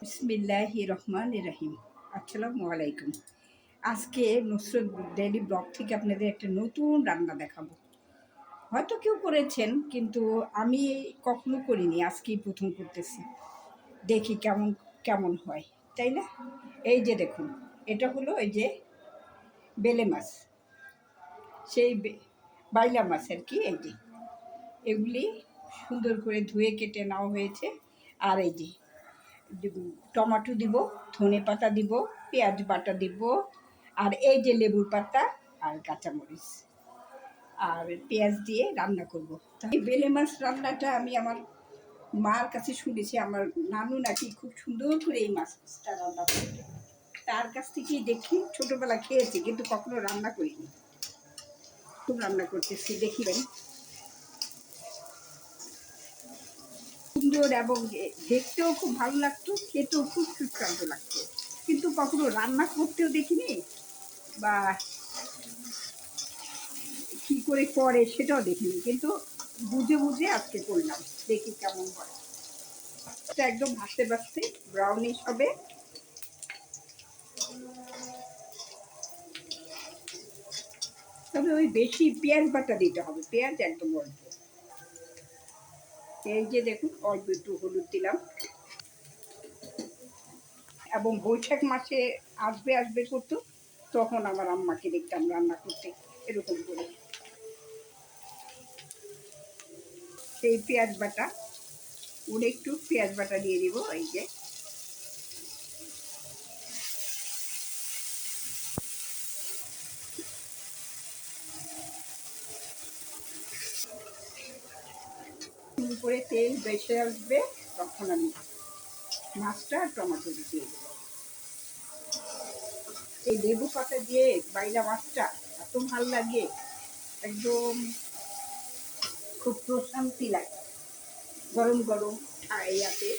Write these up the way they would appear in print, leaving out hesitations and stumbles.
বিসমিল্লাহির রহমানির রহিম। আসসালামু আলাইকুম। আজকে নুসরত ডেইলি ব্লগ থেকে আপনাদের একটা নতুন রান্না দেখাবো। হয়তো কেউ করেছেন, কিন্তু আমি কখনো করিনি, আজকেই প্রথম করতেছি। দেখি কেমন কেমন হয়, তাই না? এই যে দেখুন, এটা হলো এই যে বেলে মাছ, সেই বাইলা মাছ আর কি। এই যে এগুলি সুন্দর করে ধুয়ে কেটে নেওয়া হয়েছে। আর এই যে টমেটো দিব, ধনে পাতা দিব, পেঁয়াজ বাটা দিব, আর এই যে লেবুর পাতা আর কাঁচামরিচ আর পেঁয়াজ দিয়ে রান্না করব। এই বেলে মাছ রান্নাটা আমি আমার মার কাছে শুনেছি, আমার নানু নাকি খুব সুন্দর করে এই মাছটা রান্না করতে। তার কাছ থেকেই দেখি, ছোটোবেলা খেয়েছি কিন্তু কখনো রান্না করিনি। খুব রান্না করতেছি, দেখিবেন সুন্দর, এবং দেখতেও খুব ভালো লাগতো, খেতেও খুব সুস্বাদু লাগতো, কিন্তু কখনো রান্না করতেও দেখিনি, বা কি করে করে সেটাও দেখিনি, কিন্তু বুঝে বুঝে আজকে করলাম, দেখি কেমন হয়। এটা একদম ভাসতে ভাসতে ব্রাউনিশ হবে। তবে ওই বেশি পেঁয়াজ বাটা দিতে হবে, পেঁয়াজ একদম অল্প। এই যে দেখুন, অল্প একটু হলুদ দিলাম। এবং বৈশাখ মাসে আসবে আসবে করতো, তখন আমার আম্মাকে দেখতাম রান্না করতে এরকম করে। এই পেঁয়াজ বাটা, ওর একটু পেঁয়াজ বাটা দিয়ে দিব। এই যে করে তেল বেশি আসবে, তখন আমি মাছটা আর টমেটো দিয়ে দেবো। এই লেবু পাতা দিয়ে বাইলা মাছটা এত ভাল লাগে, একদম খুব প্রশান্তি লাগে গরম গরম ইয়াতে।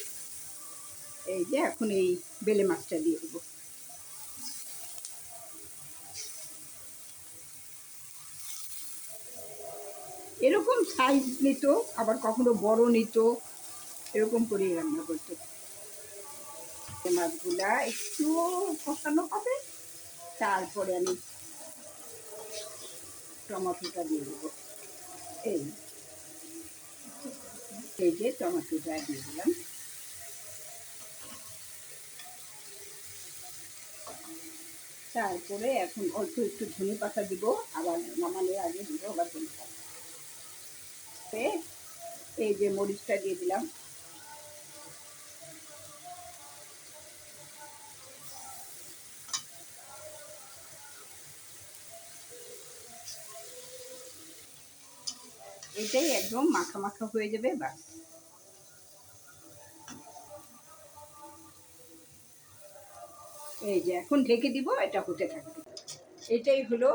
এই যে এখন এই বেলে মাছটা দিয়ে দেবো। এরকম সাইজ নিত, আবার কখনো বড় নিত, এরকম করেই রান্না করতো। মাছগুলা একটু কষানো হবে, তারপরে আমি টমেটোটা দিয়ে দেবো। এই এই যে টমেটোটা দিয়ে দিলাম। তারপরে এখন অল্প একটু ধনে পাতা দিব, আবার নামানোর আগে দিব আবার ধনে পাতা। এই যে মরিচটা দিয়ে দিলাম। এটাই একদম মাখা মাখা হয়ে যাবে। বাস, এই যে এখন ঢেকে দিব, এটা হতে থাকবে। এটাই হলো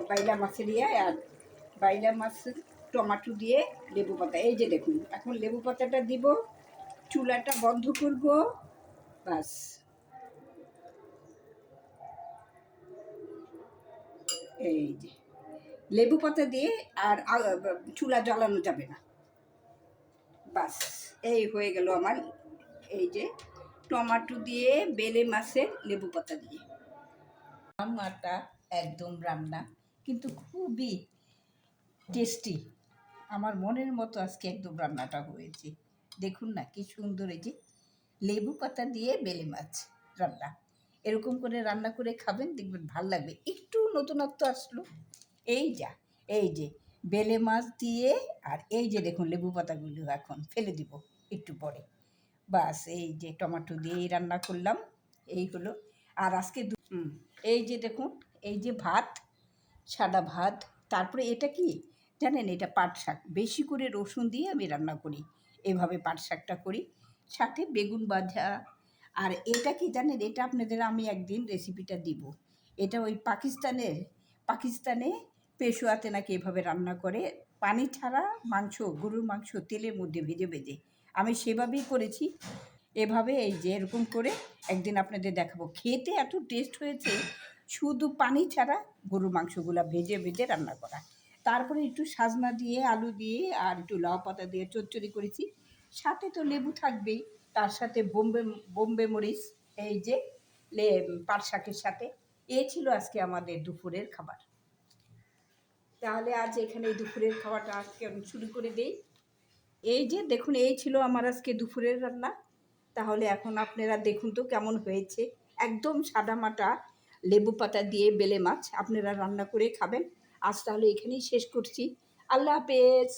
বাইলা মাছের আর বাইলা মাছের টমেটো দিয়ে লেবু পাতা। এই যে দেখুন, এখন লেবু পাতাটা দিব, চুলাটা বন্ধ করব। বাস, এই যে লেবু পাতা দিয়ে আর চুলা জ্বালানো যাবে না। বাস, এই হয়ে গেল আমার এই যে টমেটো দিয়ে বেলে মাছের লেবু পাতা দিয়ে রান্নাটা। একদম রান্না কিন্তু খুবই টেস্টি, আমার মনের মতো আজকে একদম রান্নাটা হয়েছে। দেখুন না কি সুন্দর, এই যে লেবু পাতা দিয়ে বেলে মাছ রান্না। এরকম করে রান্না করে খাবেন, দেখবেন ভাল লাগবে। একটু নতুনত্ব আসলো। এই যা, এই যে বেলে মাছ দিয়ে, আর এই যে দেখুন লেবু পাতাগুলো এখন ফেলে দিব একটু পরে। বাস, এই যে টমেটো দিয়েই রান্না করলাম, এই হলো। আর আজকে এই যে দেখুন, এই যে ভাত, সাদা ভাত। তারপরে এটা কি জানেন, এটা পাট শাক, বেশি করে রসুন দিয়ে আমি রান্না করি, এভাবে পাট শাকটা করি, সাথে বেগুন ভাজা। আর এটা কি জানেন, এটা আপনাদের আমি একদিন রেসিপিটা দিব। এটা ওই পাকিস্তানে পেশোয়াতে নাকি এভাবে রান্না করে, পানি ছাড়া মাংস, গরুর মাংস তেলের মধ্যে ভেজে ভেজে। আমি সেভাবেই করেছি, এভাবে এই যে এরকম করে একদিন আপনাদের দেখাবো। খেতে এত টেস্ট হয়েছে, শুধু পানি ছাড়া গরুর মাংসগুলা ভেজে ভেজে রান্না করা। তারপরে একটু সাজনা দিয়ে, আলু দিয়ে, আর একটু লাউ পাতা দিয়ে চচ্চড়ি করেছি, সাথে তো লেবু থাকবেই। তার সাথে বোম্বে বোম্বে মরিচ, এই যে পাট শাকের সাথে। এই ছিল আজকে আমাদের দুপুরের খাবার। তাহলে আজ এখানে দুপুরের খাবারটা আজকে আমি শুরু করে দিই। এই যে দেখুন, এই ছিল আমার আজকে দুপুরের রান্না। তাহলে এখন আপনারা দেখুন তো কেমন হয়েছে। একদম সাদামাটা লেবু পাতা দিয়ে বেলে মাছ আপনারা রান্না করে খাবেন। আজ তাহলে এখানেই শেষ করছি। আল্লাহ হাফেজ।